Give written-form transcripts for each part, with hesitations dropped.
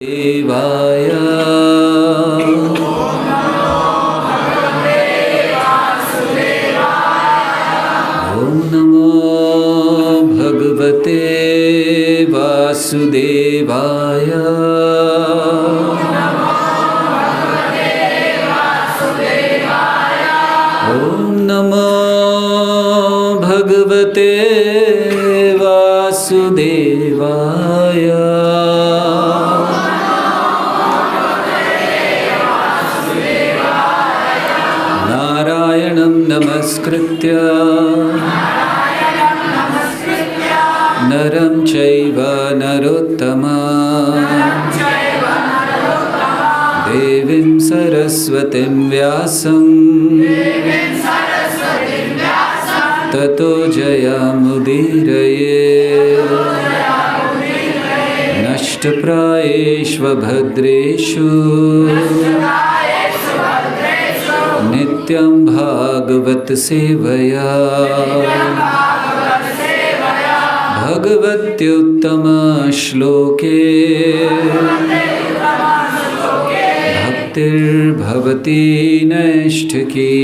देवाय ॐ नमो भगवते वासुदेवाय ॐ नमो भगवते वासुदेवाय नारायणं नमस्कृत्य नरं चैव नरोत्तमं देवीं सरस्वतीं व्यासं ततो जयमुदीरये नष्टप्रायेष्वभद्रेषु नित्यं भागवत सेवया भगवत्युत्तम श्लोके भक्तिर्भवति नैष्ठिकी।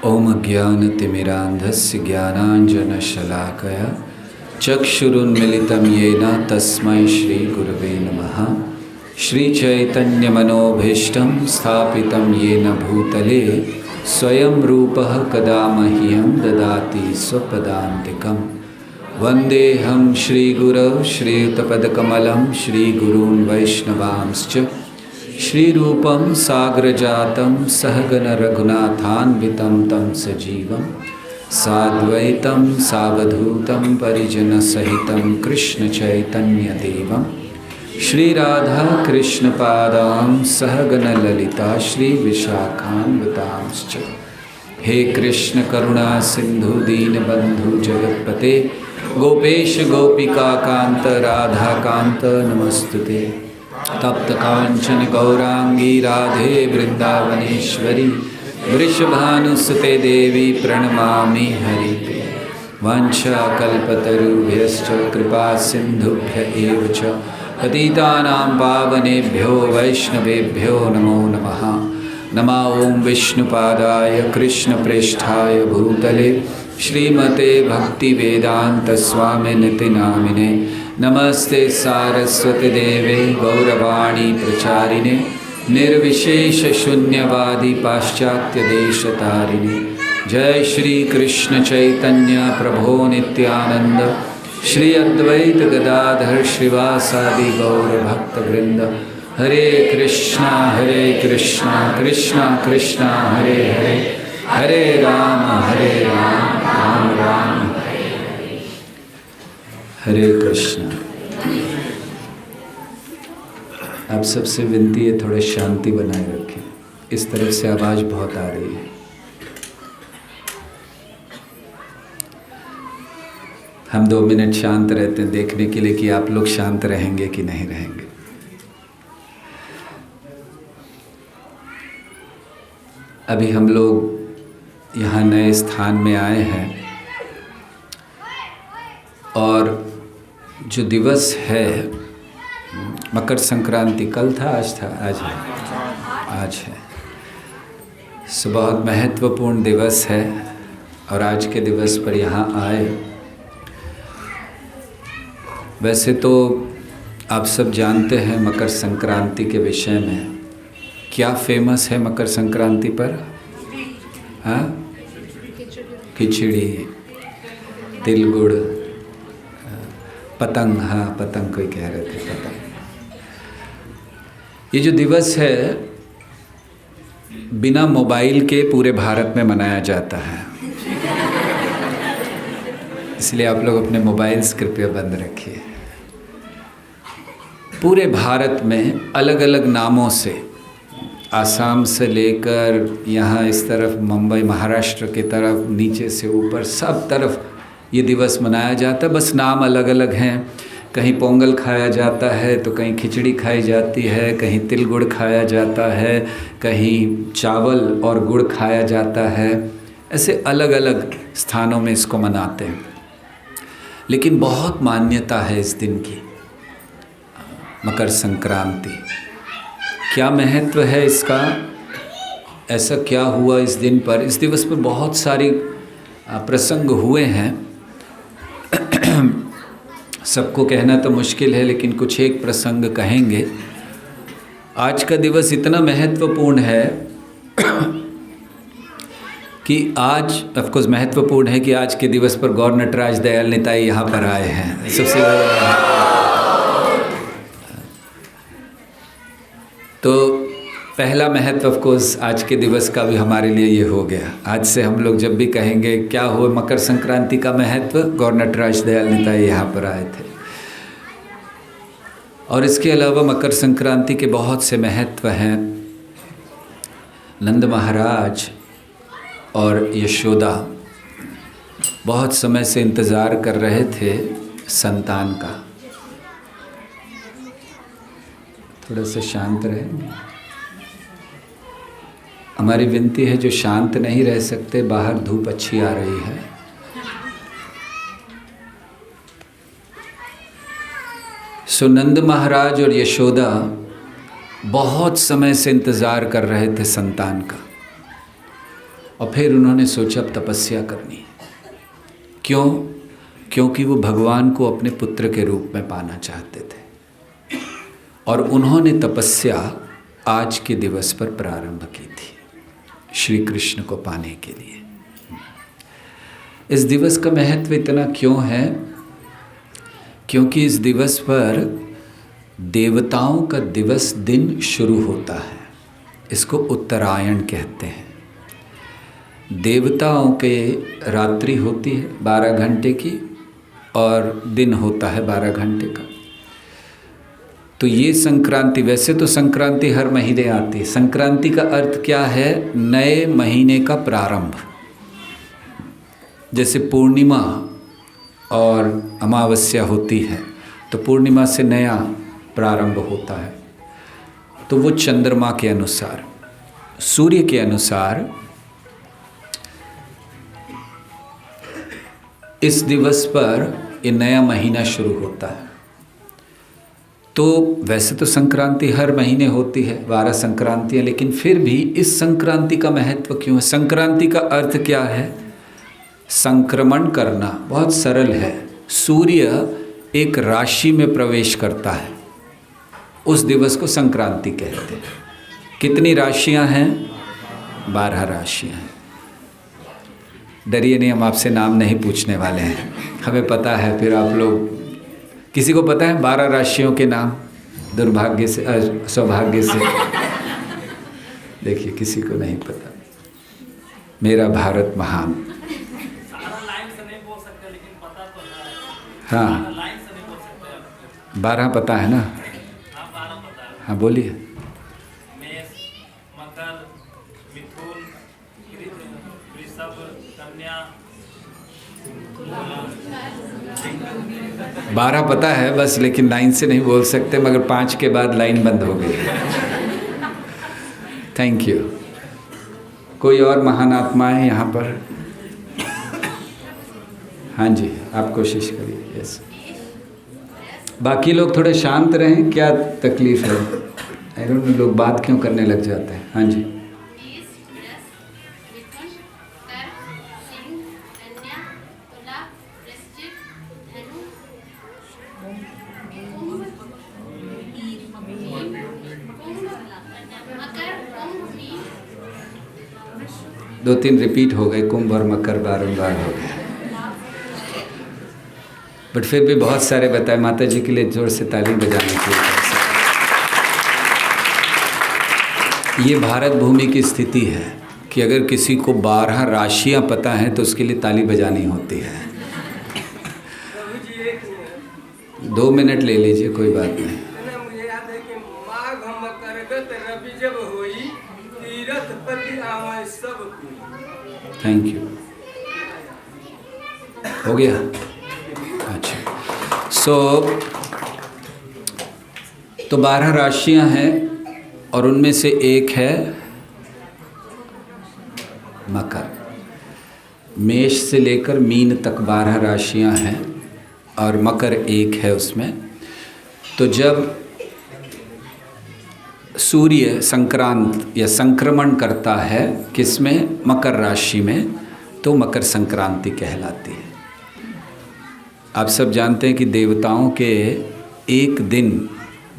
ओम ज्ञानतिमिरान्धस्य ज्ञानाञ्जनशलाकया चक्षुरुन्मिलितं येन तस्मै श्रीगुरवे नमः। श्रीचैतन्यमनोभीष्टं स्थापितं येन भूतले स्वयं रूपः कदा मह्यं ददाति स्वपदान्तिकं। वन्देऽहं श्रीगुरौ श्रीयुतपदकमलं श्रीगुरून् वैष्णवांश्च श्रीरूपं साग्रजातं सहगण रघुनाथान्वितं तं सजीवं साद्वैतं सावधूतं परिजनसहितं कृष्णचैतन्यदेवं श्रीराधा कृष्णपादां सहगण ललिता श्रीविशाखान्वितांश्च। हे कृष्ण करुणा सिंधु दीनबंधु जगत्पते गोपेश गोपिकाकांत राधाकांत नमस्तुते। तप्त कांचन गौरांगी राधे वृंदावनेश्वरी वृषभानुसुते देवी प्रणमामि हरिप्रिये। वाञ्छाकल्पतरुभ्यश्च कृपा सिन्धुभ्य एव च पतितानां पावनेभ्यो वैष्णवेभ्यो नमो नमः। नमो ॐ विष्णुपादाय कृष्णप्रेष्ठाय भूतले श्रीमते भक्तिवेदान्तस्वामिनिति नामिने। नमस्ते सारस्वती देवे गौरवाणी प्रचारिणे निर्विशेषशून्यवादी पाश्चात्यदेशतारिणे। जय श्री कृष्ण चैतन्य प्रभो नित्यानंद श्री अद्वैत गदाधर श्रीवासादि गौर भक्तवृंद। हरे कृष्णा कृष्णा कृष्णा हरे हरे हरे राम राम राम हरे कृष्ण। आप सबसे विनती है थोड़े शांति बनाए रखें। इस तरफ से आवाज़ बहुत आ रही है। हम 2 मिनट शांत रहते हैं देखने के लिए कि आप लोग शांत रहेंगे कि नहीं रहेंगे। अभी हम लोग यहाँ नए स्थान में आए हैं और जो दिवस है मकर संक्रांति, कल था आज था आज है। सो बहुत महत्वपूर्ण दिवस है और आज के दिवस पर यहाँ आए। वैसे तो आप सब जानते हैं मकर संक्रांति के विषय में क्या फेमस है मकर संक्रांति पर। हाँ, खिचड़ी, तिल गुड़, पतंग। हाँ, पतंग कोई कह रहे थे, पतंग। ये जो दिवस है बिना मोबाइल के पूरे भारत में मनाया जाता है, इसलिए आप लोग अपने मोबाइल्स कृपया बंद रखिए। पूरे भारत में अलग अलग नामों से, आसाम से लेकर यहाँ इस तरफ मुंबई महाराष्ट्र की तरफ, नीचे से ऊपर सब तरफ ये दिवस मनाया जाता है। बस नाम अलग अलग हैं। कहीं पोंगल खाया जाता है तो कहीं खिचड़ी खाई जाती है, कहीं तिल गुड़ खाया जाता है, कहीं चावल और गुड़ खाया जाता है। ऐसे अलग अलग स्थानों में इसको मनाते हैं। लेकिन बहुत मान्यता है इस दिन की। मकर संक्रांति, क्या महत्व है इसका, ऐसा क्या हुआ इस दिन पर? इस दिवस पर बहुत सारी प्रसंग हुए हैं। सबको कहना तो मुश्किल है, लेकिन कुछ एक प्रसंग कहेंगे। आज का दिवस इतना महत्वपूर्ण है कि आज ऑफकोर्स महत्वपूर्ण है कि आज के दिवस पर गौर नटराज दयाल निताई यहाँ पर आए हैं। सबसे तो पहला महत्व ऑफकोर्स आज के दिवस का भी हमारे लिए ये हो गया। आज से हम लोग जब भी कहेंगे क्या हुआ मकर संक्रांति का महत्व, गौर नटराज दयाल निताई यहाँ पर आए थे। और इसके अलावा मकर संक्रांति के बहुत से महत्व हैं। नंद महाराज और यशोदा बहुत समय से इंतज़ार कर रहे थे संतान का। थोड़ा सा शांत रहे, हमारी विनती है। जो शांत नहीं रह सकते, बाहर धूप अच्छी आ रही है। सो नंद महाराज और यशोदा बहुत समय से इंतज़ार कर रहे थे संतान का, और फिर उन्होंने सोचा अब तपस्या करनी है। क्यों? क्योंकि वो भगवान को अपने पुत्र के रूप में पाना चाहते थे, और उन्होंने तपस्या आज के दिवस पर प्रारंभ की थी श्री कृष्ण को पाने के लिए। इस दिवस का महत्व इतना क्यों है? क्योंकि इस दिवस पर देवताओं का दिवस दिन शुरू होता है। इसको उत्तरायण कहते हैं। देवताओं के रात्रि होती है 12 घंटे की, और दिन होता है 12 घंटे का। तो ये संक्रांति, वैसे तो संक्रांति हर महीने आती है। संक्रांति का अर्थ क्या है? नए महीने का प्रारंभ। जैसे पूर्णिमा और अमावस्या होती है, तो पूर्णिमा से नया प्रारंभ होता है। तो वो चंद्रमा के अनुसार, सूर्य के अनुसार इस दिवस पर ये नया महीना शुरू होता है। तो वैसे तो संक्रांति हर महीने होती है, 12 संक्रांतियाँ, लेकिन फिर भी इस संक्रांति का महत्व क्यों है? संक्रांति का अर्थ क्या है? संक्रमण करना। बहुत सरल है। सूर्य एक राशि में प्रवेश करता है, उस दिवस को संक्रांति कहते हैं। कितनी राशियां हैं? 12 राशियां हैं। डरिए नहीं, हम आपसे नाम नहीं पूछने वाले हैं, हमें पता है। फिर आप लोग, किसी को पता है 12 राशियों के नाम? दुर्भाग्य से, सौभाग्य से देखिए किसी को नहीं पता। मेरा भारत महान। हाँ, 12 पता है ना? हाँ बोलिए। मेष, मकर, मिथुन, वृषभ, कन्या। 12 पता है बस, लेकिन लाइन से नहीं बोल सकते, मगर 5 के बाद लाइन बंद हो गई। Thank you. कोई और महान आत्मा है यहाँ पर? हाँ जी, आप कोशिश करिए। यस, बाकी लोग थोड़े शांत रहें। क्या तकलीफ है? आई डोंट नो, लोग बात क्यों करने लग जाते हैं। हाँ जी। 2-3 रिपीट हो गए, कुंभ और मकर बारंबार हो गए, बट फिर भी बहुत सारे बताए। माता जी के लिए जोर से ताली बजाने चाहिए। ये भारत भूमि की स्थिति है कि अगर किसी को 12 राशियां पता हैं तो उसके लिए ताली बजानी होती है। 2 मिनट ले लीजिए, कोई बात नहीं। मुझे याद है कि माघ मकरगत रवि जब होई, तीरथ पति आवे सब कोई। Thank you. हो गया? अच्छा। तो 12 राशियां हैं, और उनमें से एक है मकर। मेष से लेकर मीन तक 12 राशियां हैं, और मकर एक है उसमें। तो जब सूर्य संक्रांत या संक्रमण करता है किसमें, मकर राशि में, तो मकर संक्रांति कहलाती है। आप सब जानते हैं कि देवताओं के एक दिन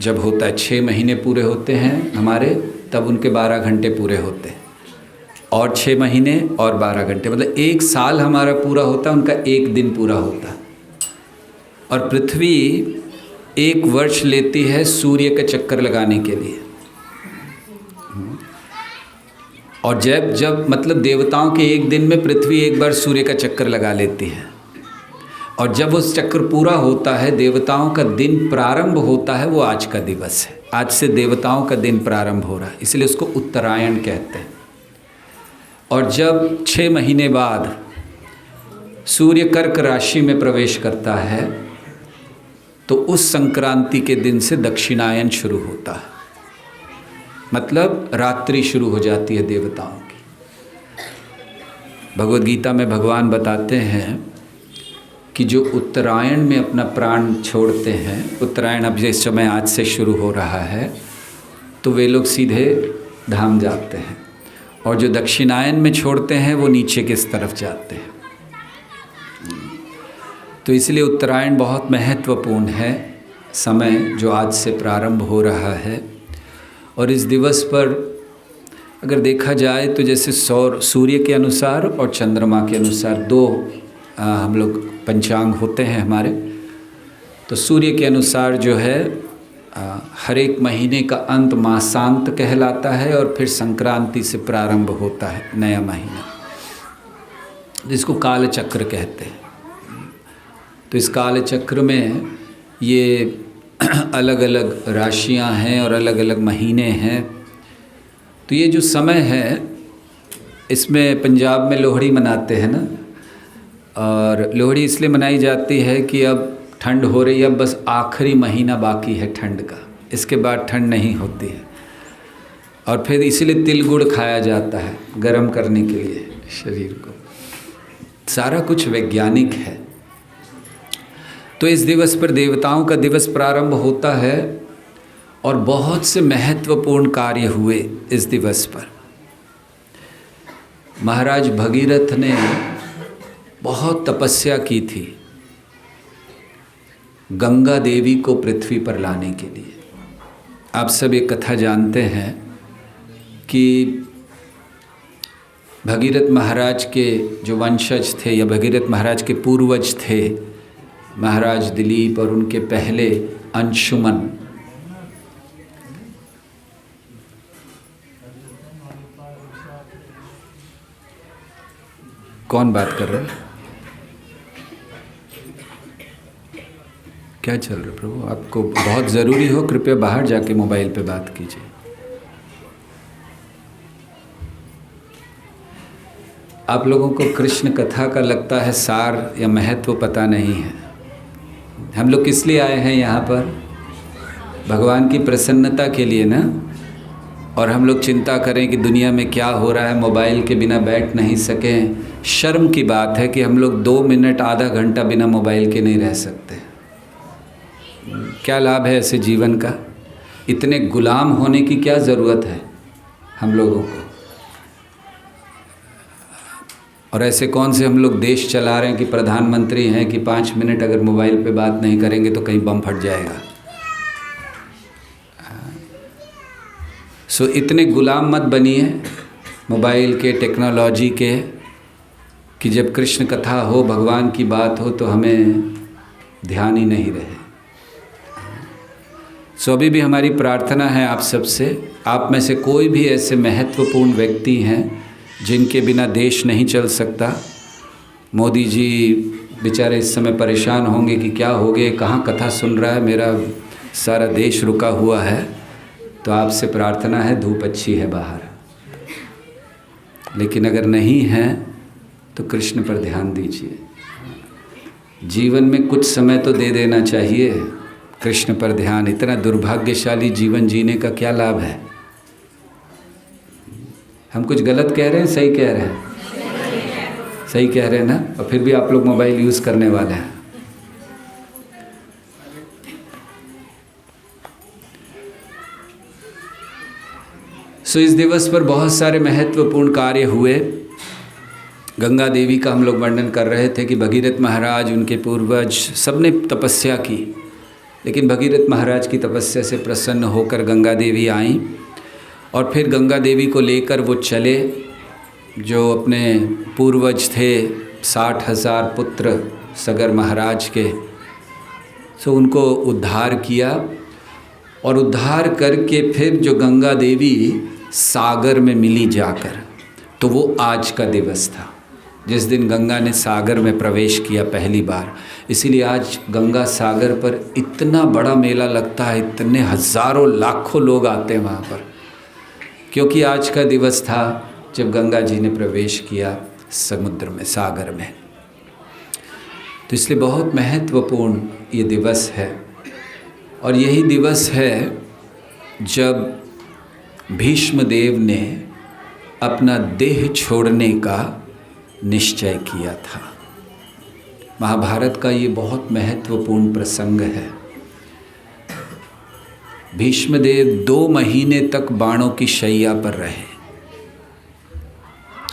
जब होता है, 6 महीने पूरे होते हैं हमारे, तब उनके 12 घंटे पूरे होते हैं, और 6 महीने और 12 घंटे, मतलब 1 साल हमारा पूरा होता है, उनका 1 दिन पूरा होता है। और पृथ्वी 1 वर्ष लेती है सूर्य का चक्कर लगाने के लिए। और जब मतलब देवताओं के 1 दिन में पृथ्वी 1 बार सूर्य का चक्कर लगा लेती है। और जब उस चक्कर पूरा होता है, देवताओं का दिन प्रारंभ होता है, वो आज का दिवस है। आज से देवताओं का दिन प्रारंभ हो रहा है, इसलिए उसको उत्तरायण कहते हैं। और जब 6 महीने बाद सूर्य कर्क राशि में प्रवेश करता है, तो उस संक्रांति के दिन से दक्षिणायन शुरू होता है, मतलब रात्रि शुरू हो जाती है देवताओं की। भगवद गीता में भगवान बताते हैं कि जो उत्तरायण में अपना प्राण छोड़ते हैं, उत्तरायण अब जिस समय आज से शुरू हो रहा है, तो वे लोग सीधे धाम जाते हैं, और जो दक्षिणायन में छोड़ते हैं वो नीचे किस तरफ जाते हैं। तो इसलिए उत्तरायण बहुत महत्वपूर्ण है समय, जो आज से प्रारंभ हो रहा है। और इस दिवस पर अगर देखा जाए तो जैसे सूर्य के अनुसार और चंद्रमा के अनुसार 2 हम लोग पंचांग होते हैं हमारे। तो सूर्य के अनुसार जो है हर एक महीने का अंत मासांत कहलाता है, और फिर संक्रांति से प्रारंभ होता है नया महीना, जिसको काल चक्र कहते हैं। तो इस काल चक्र में ये अलग अलग राशियां हैं और अलग अलग महीने हैं। तो ये जो समय है, इसमें पंजाब में लोहड़ी मनाते हैं ना, और लोहड़ी इसलिए मनाई जाती है कि अब ठंड हो रही है, अब बस आखिरी महीना बाकी है ठंड का, इसके बाद ठंड नहीं होती है। और फिर इसीलिए तिल गुड़ खाया जाता है गर्म करने के लिए शरीर को। सारा कुछ वैज्ञानिक है। तो इस दिवस पर देवताओं का दिवस प्रारंभ होता है, और बहुत से महत्वपूर्ण कार्य हुए इस दिवस पर। महाराज भगीरथ ने बहुत तपस्या की थी गंगा देवी को पृथ्वी पर लाने के लिए। आप सब एक कथा जानते हैं कि भगीरथ महाराज के जो वंशज थे, या भगीरथ महाराज के पूर्वज थे, महाराज दिलीप और उनके पहले अंशुमन, कौन बात कर रहे हैं? क्या चल रहा है प्रभु? आपको बहुत ज़रूरी हो कृपया बाहर जाके मोबाइल पे बात कीजिए। आप लोगों को कृष्ण कथा का लगता है सार या महत्व पता नहीं है। हम लोग किस लिए आए हैं यहाँ पर? भगवान की प्रसन्नता के लिए ना। और हम लोग चिंता करें कि दुनिया में क्या हो रहा है, मोबाइल के बिना बैठ नहीं सकें। शर्म की बात है कि हम लोग 2 मिनट आधा घंटा बिना मोबाइल के नहीं रह सकते। क्या लाभ है ऐसे जीवन का? इतने गुलाम होने की क्या ज़रूरत है हम लोगों को? और ऐसे कौन से हम लोग देश चला रहे हैं कि प्रधानमंत्री हैं कि 5 मिनट अगर मोबाइल पे बात नहीं करेंगे तो कहीं बम फट जाएगा। सो इतने गुलाम मत बनिए मोबाइल के, टेक्नोलॉजी के, कि जब कृष्ण कथा हो, भगवान की बात हो, तो हमें ध्यान ही नहीं रहे। सो अभी भी हमारी प्रार्थना है आप सबसे, आप में से कोई भी ऐसे महत्वपूर्ण व्यक्ति हैं जिनके बिना देश नहीं चल सकता। मोदी जी बेचारे इस समय परेशान होंगे कि क्या हो गए, कहाँ कथा सुन रहा है, मेरा सारा देश रुका हुआ है। तो आपसे प्रार्थना है, धूप अच्छी है बाहर, लेकिन अगर नहीं है तो कृष्ण पर ध्यान दीजिए। जीवन में कुछ समय तो दे देना चाहिए कृष्ण पर ध्यान। इतना दुर्भाग्यशाली जीवन जीने का क्या लाभ है? हम कुछ गलत कह रहे हैं, सही कह रहे हैं? सही कह रहे हैं ना? और फिर भी आप लोग मोबाइल यूज़ करने वाले हैं। सो इस दिवस पर बहुत सारे महत्वपूर्ण कार्य हुए। गंगा देवी का हम लोग वर्णन कर रहे थे कि भगीरथ महाराज, उनके पूर्वज सबने तपस्या की, लेकिन भगीरथ महाराज की तपस्या से प्रसन्न होकर गंगा देवी आईं और फिर गंगा देवी को लेकर वो चले। जो अपने पूर्वज थे 60,000 पुत्र सगर महाराज के, सो उनको उद्धार किया और उद्धार करके फिर जो गंगा देवी सागर में मिली जाकर, तो वो आज का दिवस था जिस दिन गंगा ने सागर में प्रवेश किया पहली बार। इसीलिए आज गंगा सागर पर इतना बड़ा मेला लगता है, इतने हज़ारों लाखों लोग आते हैं वहाँ पर, क्योंकि आज का दिवस था जब गंगा जी ने प्रवेश किया समुद्र में, सागर में। तो इसलिए बहुत महत्वपूर्ण ये दिवस है। और यही दिवस है जब भीष्म देव ने अपना देह छोड़ने का निश्चय किया था। महाभारत का ये बहुत महत्वपूर्ण प्रसंग है। भीष्म देव 2 महीने तक बाणों की शैया पर रहे।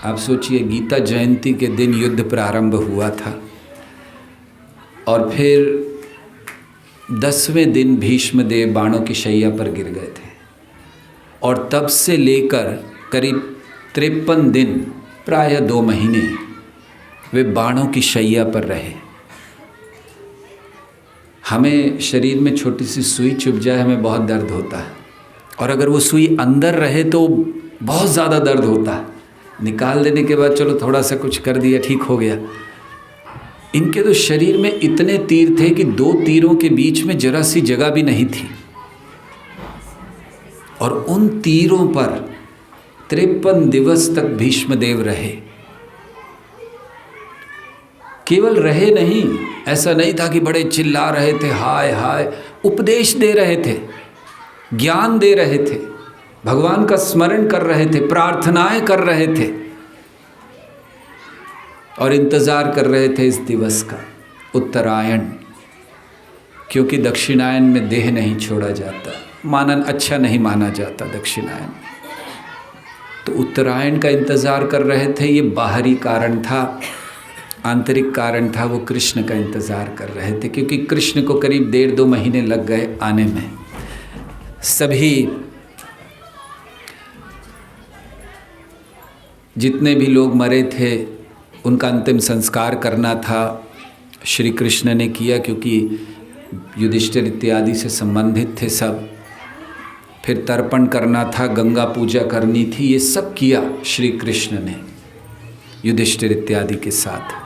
आप सोचिए, गीता जयंती के दिन युद्ध प्रारंभ हुआ था और फिर 10वें दिन भीष्म देव बाणों की शैया पर गिर गए थे और तब से लेकर करीब 53 दिन, प्रायः 2 महीने वे बाणों की शैया पर रहे। हमें शरीर में छोटी सी सुई चुभ जाए, हमें बहुत दर्द होता है, और अगर वो सुई अंदर रहे तो बहुत ज़्यादा दर्द होता है। निकाल देने के बाद चलो थोड़ा सा कुछ कर दिया, ठीक हो गया। इनके तो शरीर में इतने तीर थे कि 2 तीरों के बीच में जरा सी जगह भी नहीं थी, और उन तीरों पर 53 दिवस तक भीष्मदेव रहे। केवल रहे नहीं, ऐसा नहीं था कि बड़े चिल्ला रहे थे, हाय हाय, उपदेश दे रहे थे, ज्ञान दे रहे थे, भगवान का स्मरण कर रहे थे, प्रार्थनाएं कर रहे थे और इंतज़ार कर रहे थे इस दिवस का, उत्तरायण। क्योंकि दक्षिणायन में देह नहीं छोड़ा जाता, मानन अच्छा नहीं माना जाता दक्षिणायन, तो उत्तरायण का इंतज़ार कर रहे थे। ये बाहरी कारण था, आंतरिक कारण था, वो कृष्ण का इंतज़ार कर रहे थे, क्योंकि कृष्ण को करीब 1.5-2 महीने लग गए आने में। सभी जितने भी लोग मरे थे उनका अंतिम संस्कार करना था, श्री कृष्ण ने किया, क्योंकि युधिष्ठिर इत्यादि से संबंधित थे सब। फिर तर्पण करना था, गंगा पूजा करनी थी, ये सब किया श्री कृष्ण ने युधिष्ठिर इत्यादि के साथ।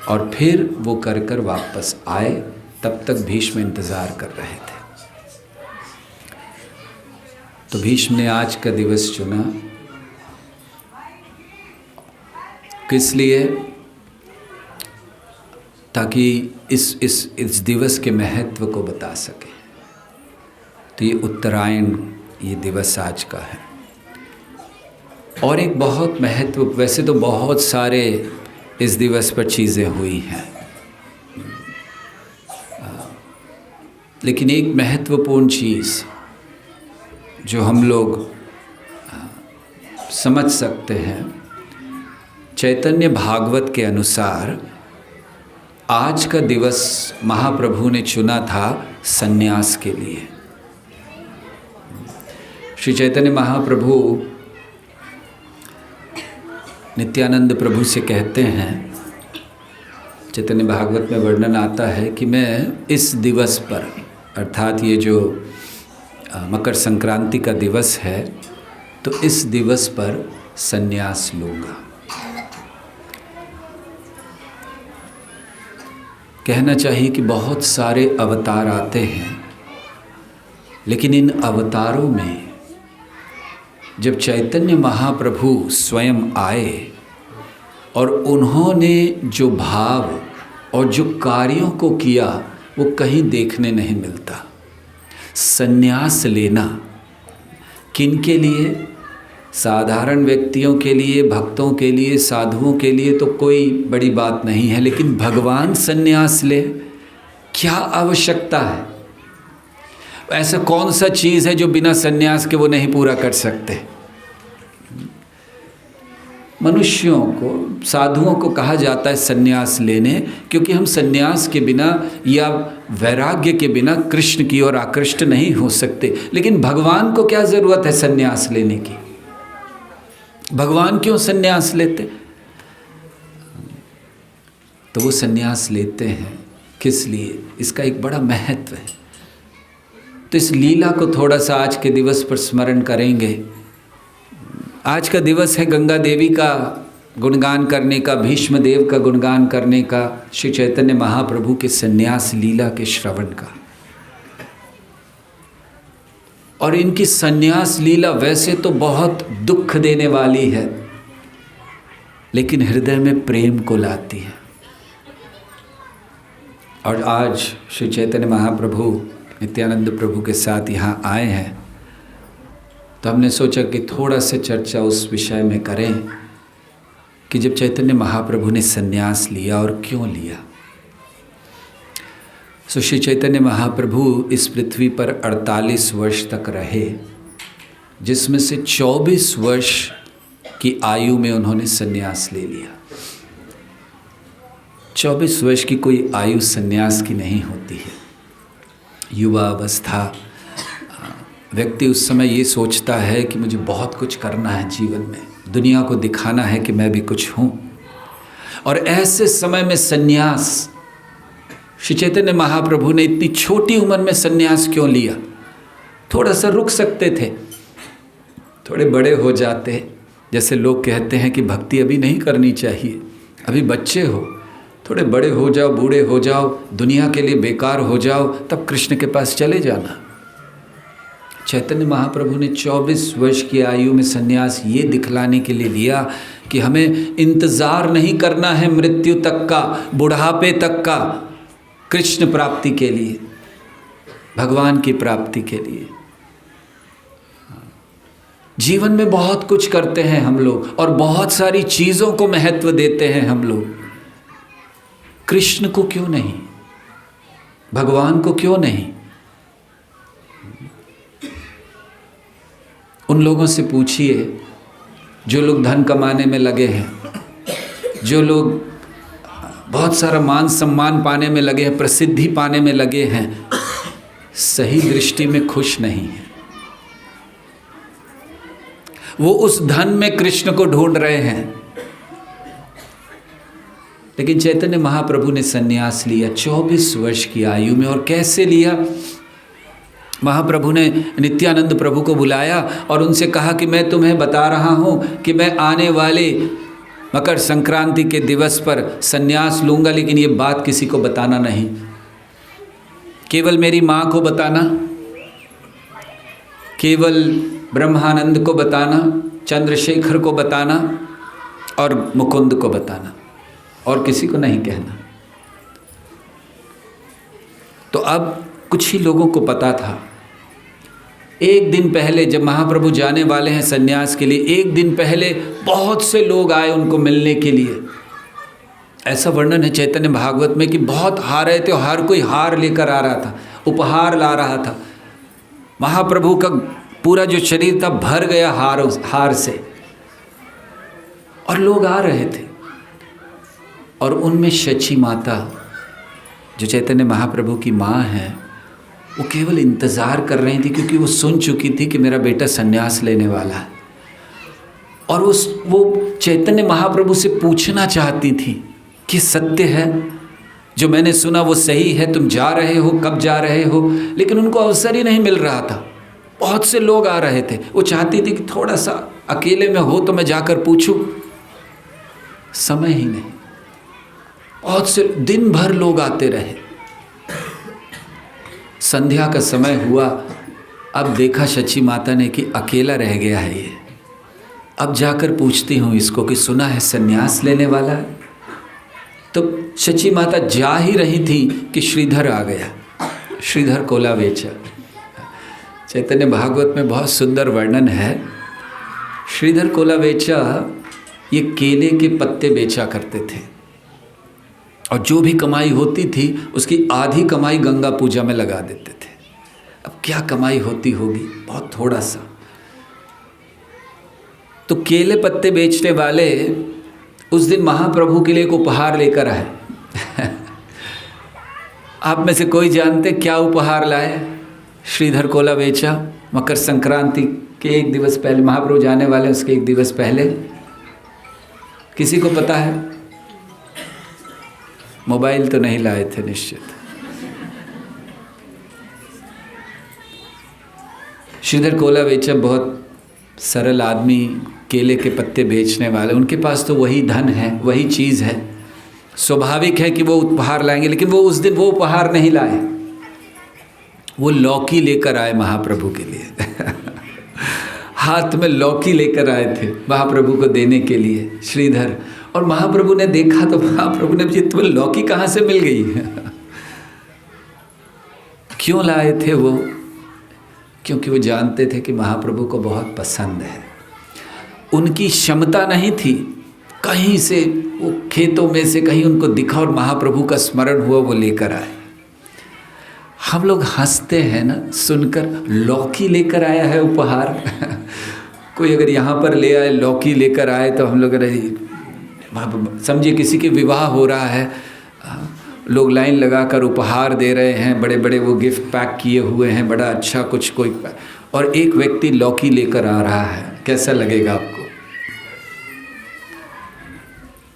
और फिर वो कर वापस आए, तब तक भीष्म इंतज़ार कर रहे थे। तो भीष्म ने आज का दिवस चुना, किस लिए? ताकि इस दिवस के महत्व को बता सके। तो ये उत्तरायण, ये दिवस आज का है। और एक बहुत महत्व, वैसे तो बहुत सारे इस दिवस पर चीज़ें हुई हैं, लेकिन एक महत्वपूर्ण चीज़ जो हम लोग समझ सकते हैं, चैतन्य भागवत के अनुसार आज का दिवस महाप्रभु ने चुना था सन्यास के लिए। श्री चैतन्य महाप्रभु नित्यानंद प्रभु से कहते हैं, चैतन्य भागवत में वर्णन आता है कि मैं इस दिवस पर, अर्थात ये जो मकर संक्रांति का दिवस है, तो इस दिवस पर सन्यास लूँगा। कहना चाहिए कि बहुत सारे अवतार आते हैं, लेकिन इन अवतारों में जब चैतन्य महाप्रभु स्वयं आए और उन्होंने जो भाव और जो कार्यों को किया, वो कहीं देखने नहीं मिलता। सन्यास लेना किनके लिए? साधारण व्यक्तियों के लिए, भक्तों के लिए, साधुओं के लिए तो कोई बड़ी बात नहीं है, लेकिन भगवान सन्यास ले, क्या आवश्यकता है? ऐसा कौन सा चीज़ है जो बिना सन्यास के वो नहीं पूरा कर सकते। मनुष्यों को, साधुओं को कहा जाता है सन्यास लेने, क्योंकि हम सन्यास के बिना या वैराग्य के बिना कृष्ण की ओर आकृष्ट नहीं हो सकते। लेकिन भगवान को क्या ज़रूरत है सन्यास लेने की? भगवान क्यों सन्यास लेते? तो वो सन्यास लेते हैं किस लिए? इसका एक बड़ा महत्व है। तो इस लीला को थोड़ा सा आज के दिवस पर स्मरण करेंगे। आज का दिवस है गंगा देवी का गुणगान करने का, भीष्म देव का गुणगान करने का, श्री चैतन्य महाप्रभु के सन्यास लीला के श्रवण का। और इनकी सन्यास लीला वैसे तो बहुत दुख देने वाली है, लेकिन हृदय में प्रेम को लाती है। और आज श्री चैतन्य महाप्रभु नित्यानंद प्रभु के साथ यहाँ आए हैं, तो हमने सोचा कि थोड़ा सा चर्चा उस विषय में करें कि जब चैतन्य महाप्रभु ने सन्यास लिया और क्यों लिया। सो श्री चैतन्य महाप्रभु इस पृथ्वी पर 48 वर्ष तक रहे, जिसमें से 24 वर्ष की आयु में उन्होंने सन्यास ले लिया। 24 वर्ष की कोई आयु सन्यास की नहीं होती है। युवा अवस्था, व्यक्ति उस समय ये सोचता है कि मुझे बहुत कुछ करना है जीवन में, दुनिया को दिखाना है कि मैं भी कुछ हूँ। और ऐसे समय में सन्यास, श्री चैतन्य महाप्रभु ने इतनी छोटी उम्र में सन्यास क्यों लिया? थोड़ा सा रुक सकते थे, थोड़े बड़े हो जाते। जैसे लोग कहते हैं कि भक्ति अभी नहीं करनी चाहिए, अभी बच्चे हो, थोड़े बड़े हो जाओ, बूढ़े हो जाओ, दुनिया के लिए बेकार हो जाओ, तब कृष्ण के पास चले जाना। चैतन्य महाप्रभु ने 24 वर्ष की आयु में सन्यास ये दिखलाने के लिए लिया कि हमें इंतज़ार नहीं करना है मृत्यु तक का, बुढ़ापे तक का, कृष्ण प्राप्ति के लिए, भगवान की प्राप्ति के लिए। जीवन में बहुत कुछ करते हैं हम लोग और बहुत सारी चीज़ों को महत्व देते हैं हम लोग। कृष्ण को क्यों नहीं? भगवान को क्यों नहीं? उन लोगों से पूछिए जो लोग धन कमाने में लगे हैं, जो लोग बहुत सारा मान सम्मान पाने में लगे हैं, प्रसिद्धि पाने में लगे हैं, सही दृष्टि में खुश नहीं है। वो उस धन में कृष्ण को ढूंढ रहे हैं। लेकिन चैतन्य महाप्रभु ने सन्यास लिया 24 वर्ष की आयु में। और कैसे लिया? महाप्रभु ने नित्यानंद प्रभु को बुलाया और उनसे कहा कि मैं तुम्हें बता रहा हूँ कि मैं आने वाले मकर संक्रांति के दिवस पर सन्यास लूँगा, लेकिन ये बात किसी को बताना नहीं, केवल मेरी माँ को बताना, केवल ब्रह्मानंद को बताना, चंद्रशेखर को बताना और मुकुंद को बताना, और किसी को नहीं कहना। तो अब कुछ ही लोगों को पता था। एक दिन पहले जब महाप्रभु जाने वाले हैं सन्यास के लिए, एक दिन पहले बहुत से लोग आए उनको मिलने के लिए। ऐसा वर्णन है चैतन्य भागवत में कि बहुत हार रहे थे और हर कोई हार लेकर आ रहा था, उपहार ला रहा था। महाप्रभु का पूरा जो शरीर था भर गया हार से, और लोग आ रहे थे। और उनमें शची माता, जो चैतन्य महाप्रभु की माँ है, वो केवल इंतज़ार कर रही थी, क्योंकि वो सुन चुकी थी कि मेरा बेटा सन्यास लेने वाला है। और वो चैतन्य महाप्रभु से पूछना चाहती थी कि सत्य है जो मैंने सुना, वो सही है, तुम जा रहे हो, कब जा रहे हो? लेकिन उनको अवसर ही नहीं मिल रहा था। बहुत से लोग आ रहे थे, वो चाहती थी कि थोड़ा सा अकेले में हो तो मैं जाकर पूछूं। समय ही नहीं, बहुत से दिन भर लोग आते रहे। संध्या का समय हुआ, अब देखा शची माता ने कि अकेला रह गया है ये, अब जाकर पूछती हूँ इसको कि सुना है सन्यास लेने वाला है। तो शची माता जा ही रही थी कि श्रीधर आ गया, श्रीधर कोलावेचा। चैतन्य भागवत में बहुत सुंदर वर्णन है। श्रीधर कोलावेचा ये केले के पत्ते बेचा करते थे, और जो भी कमाई होती थी उसकी आधी कमाई गंगा पूजा में लगा देते थे। अब क्या कमाई होती होगी, बहुत थोड़ा सा। तो केले पत्ते बेचने वाले उस दिन महाप्रभु के लिए एक उपहार लेकर आए। आप में से कोई जानते क्या उपहार लाए? श्रीधर कोला बेचा मकर संक्रांति के एक दिवस पहले, महाप्रभु जाने वाले उसके एक दिवस पहले। किसी को पता है? मोबाइल तो नहीं लाए थे निश्चित। श्रीधर कोला बेचा, बहुत सरल आदमी, केले के पत्ते बेचने वाले, उनके पास तो वही धन है, वही चीज़ है, स्वाभाविक है कि वो उपहार लाएंगे। लेकिन वो उस दिन वो उपहार नहीं लाए, वो लौकी लेकर आए महाप्रभु के लिए। हाथ में लौकी लेकर आए थे महाप्रभु को देने के लिए श्रीधर। और महाप्रभु ने देखा तो महाप्रभु ने पूछा, तुम्हें लौकी कहाँ से मिल गई? क्यों लाए थे वो? क्योंकि वो जानते थे कि महाप्रभु को बहुत पसंद है। उनकी क्षमता नहीं थी, कहीं से वो खेतों में से कहीं उनको दिखा और महाप्रभु का स्मरण हुआ, वो लेकर आए। हम लोग हंसते हैं ना सुनकर, लौकी लेकर आया है उपहार। कोई अगर यहाँ पर ले आए, लौकी लेकर आए, तो हम लोग समझिए किसी के विवाह हो रहा है, लोग लाइन लगाकर उपहार दे रहे हैं, बड़े बड़े वो गिफ्ट पैक किए हुए हैं, बड़ा अच्छा कुछ कोई, और एक व्यक्ति लौकी लेकर आ रहा है, कैसा लगेगा आपको?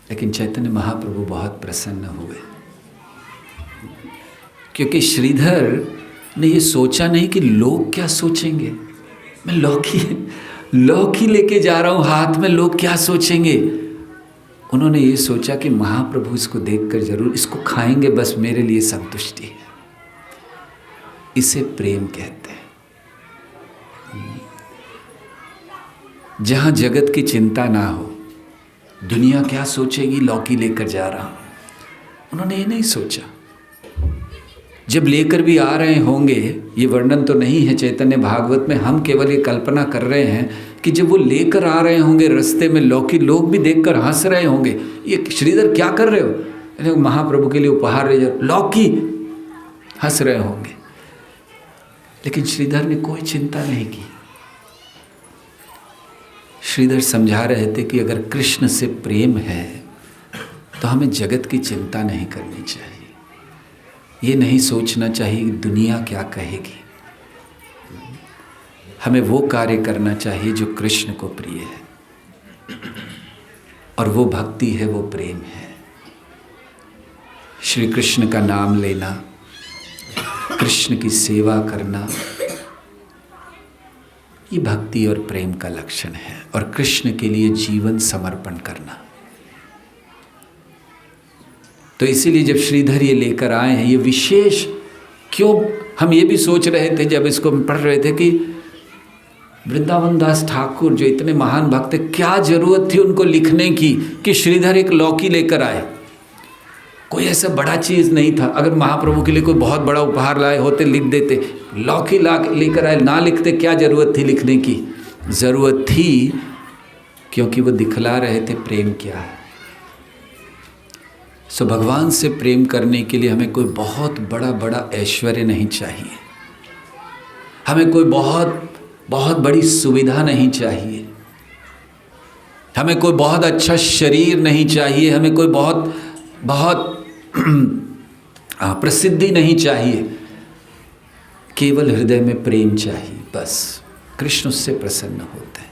लेकिन चैतन्य महाप्रभु बहुत प्रसन्न हुए, क्योंकि श्रीधर ने ये सोचा नहीं कि लोग क्या सोचेंगे। मैं लौकी लेके जा रहा हूँ हाथ में, लोग क्या सोचेंगे। उन्होंने ये सोचा कि महाप्रभु इसको देखकर जरूर इसको खाएंगे, बस मेरे लिए संतुष्टि है। इसे प्रेम कहते हैं। जहाँ जगत की चिंता ना हो, दुनिया क्या सोचेगी, लौकी लेकर जा रहा हूँ, उन्होंने ये नहीं सोचा। जब लेकर भी आ रहे होंगे, ये वर्णन तो नहीं है चैतन्य भागवत में, हम केवल ये कल्पना कर रहे हैं कि जब वो लेकर आ रहे होंगे रास्ते में लौकी, लोग भी देखकर हंस रहे होंगे, ये श्रीधर क्या कर रहे हो? महाप्रभु के लिए उपहार ले जाओ, लौकी, हंस रहे होंगे। लेकिन श्रीधर ने कोई चिंता नहीं की। श्रीधर समझा रहे थे कि अगर कृष्ण से प्रेम है तो हमें जगत की चिंता नहीं करनी चाहिए। ये नहीं सोचना चाहिए कि दुनिया क्या कहेगी। हमें वो कार्य करना चाहिए जो कृष्ण को प्रिय है, और वो भक्ति है, वो प्रेम है। श्री कृष्ण का नाम लेना, कृष्ण की सेवा करना, ये भक्ति और प्रेम का लक्षण है। और कृष्ण के लिए जीवन समर्पण करना। तो इसीलिए जब श्रीधर ये लेकर आए हैं, ये विशेष क्यों, हम ये भी सोच रहे थे जब इसको पढ़ रहे थे कि वृंदावन दास ठाकुर जो इतने महान भक्त थे, क्या जरूरत थी उनको लिखने की कि श्रीधर एक लौकी लेकर आए। कोई ऐसा बड़ा चीज़ नहीं था। अगर महाप्रभु के लिए कोई बहुत बड़ा उपहार लाए होते, लिख देते, लौकी लेकर आए, ना लिखते, क्या ज़रूरत थी लिखने की? ज़रूरत थी क्योंकि वो दिखला रहे थे प्रेम क्या है। सो भगवान से प्रेम करने के लिए हमें कोई बहुत बड़ा ऐश्वर्य नहीं चाहिए, हमें कोई बहुत बड़ी सुविधा नहीं चाहिए, हमें कोई बहुत अच्छा शरीर नहीं चाहिए, हमें कोई बहुत प्रसिद्धि नहीं चाहिए। केवल हृदय में प्रेम चाहिए, बस। कृष्ण उससे प्रसन्न होते हैं।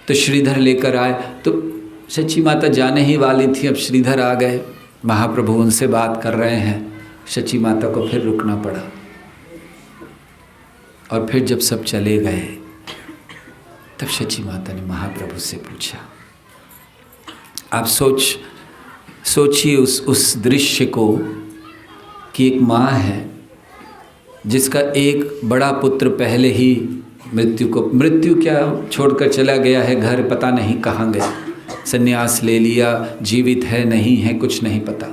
तो श्रीधर लेकर आए, तो सच्ची माता जाने ही वाली थी, अब श्रीधर आ गए, महाप्रभु उनसे बात कर रहे हैं, सच्ची माता को फिर रुकना पड़ा। और फिर जब सब चले गए, तब सच्ची माता ने महाप्रभु से पूछा। आप सोचिए उस दृश्य को कि एक माँ है जिसका एक बड़ा पुत्र पहले ही मृत्यु क्या छोड़कर चला गया है, घर पता नहीं कहाँ गया, संन्यास ले लिया, जीवित है नहीं है कुछ नहीं पता।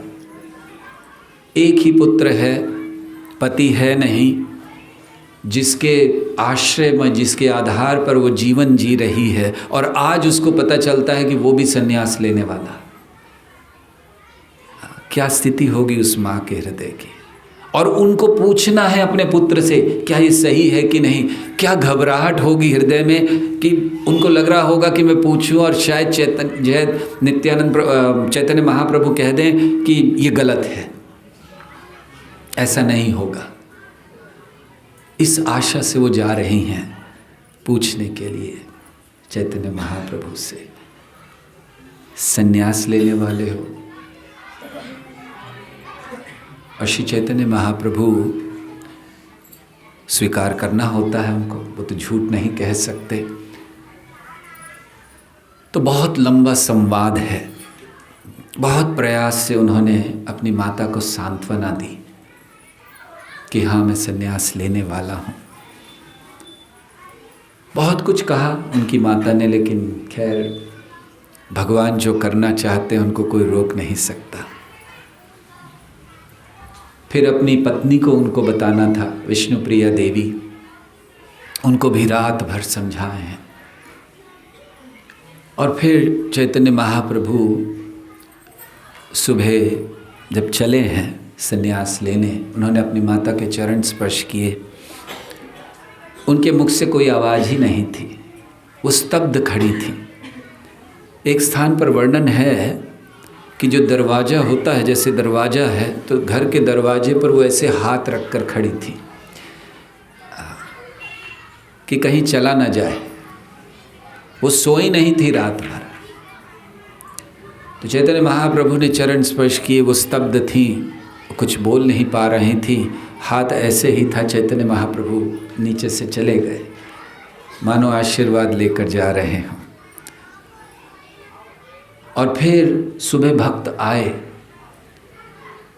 एक ही पुत्र है, पति है नहीं, जिसके आश्रय में, जिसके आधार पर वो जीवन जी रही है, और आज उसको पता चलता है कि वो भी संन्यास लेने वाला। क्या स्थिति होगी उस माँ के हृदय की। और उनको पूछना है अपने पुत्र से क्या ये सही है कि नहीं। क्या घबराहट होगी हृदय में कि उनको लग रहा होगा कि मैं पूछूं और शायद चैतन्य महाप्रभु कह दें कि ये गलत है। ऐसा नहीं होगा। इस आशा से वो जा रही हैं पूछने के लिए चैतन्य महाप्रभु से। संन्यास लेने वाले हो। और श्री चैतन्य महाप्रभु स्वीकार करना होता है उनको, वो तो झूठ नहीं कह सकते। तो बहुत लंबा संवाद है। बहुत प्रयास से उन्होंने अपनी माता को सांत्वना दी कि हाँ मैं संन्यास लेने वाला हूँ। बहुत कुछ कहा उनकी माता ने, लेकिन खैर भगवान जो करना चाहते हैं उनको कोई रोक नहीं सकता। फिर अपनी पत्नी को उनको बताना था, विष्णुप्रिया देवी, उनको भी रात भर समझाए हैं। और फिर चैतन्य महाप्रभु सुबह जब चले हैं संन्यास लेने, उन्होंने अपनी माता के चरण स्पर्श किए। उनके मुख से कोई आवाज़ ही नहीं थी, वो स्तब्ध खड़ी थी। एक स्थान पर वर्णन है कि जो दरवाज़ा होता है, जैसे दरवाज़ा है तो घर के दरवाजे पर वो ऐसे हाथ रख कर खड़ी थी कि कहीं चला ना जाए। वो सोई नहीं थी रात भर। तो चैतन्य महाप्रभु ने चरण स्पर्श किए, वो स्तब्ध थी, कुछ बोल नहीं पा रही थी। हाथ ऐसे ही था। चैतन्य महाप्रभु नीचे से चले गए, मानो आशीर्वाद लेकर जा रहे हों। और फिर सुबह भक्त आए।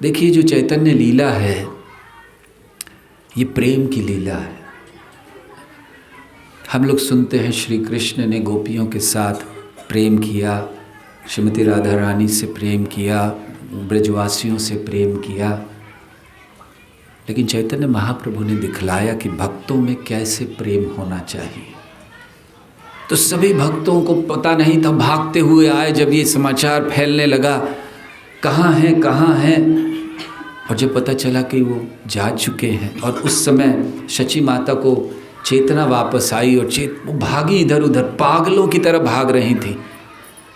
देखिए जो चैतन्य लीला है ये प्रेम की लीला है। हम लोग सुनते हैं श्री कृष्ण ने गोपियों के साथ प्रेम किया, श्रीमती राधा रानी से प्रेम किया, ब्रजवासियों से प्रेम किया। लेकिन चैतन्य महाप्रभु ने दिखलाया कि भक्तों में कैसे प्रेम होना चाहिए। तो सभी भक्तों को पता नहीं था, भागते हुए आए जब ये समाचार फैलने लगा, कहाँ हैं कहाँ हैं। और जब पता चला कि वो जा चुके हैं, और उस समय शची माता को चेतना वापस आई और वो भागी इधर उधर, पागलों की तरह भाग रही थी।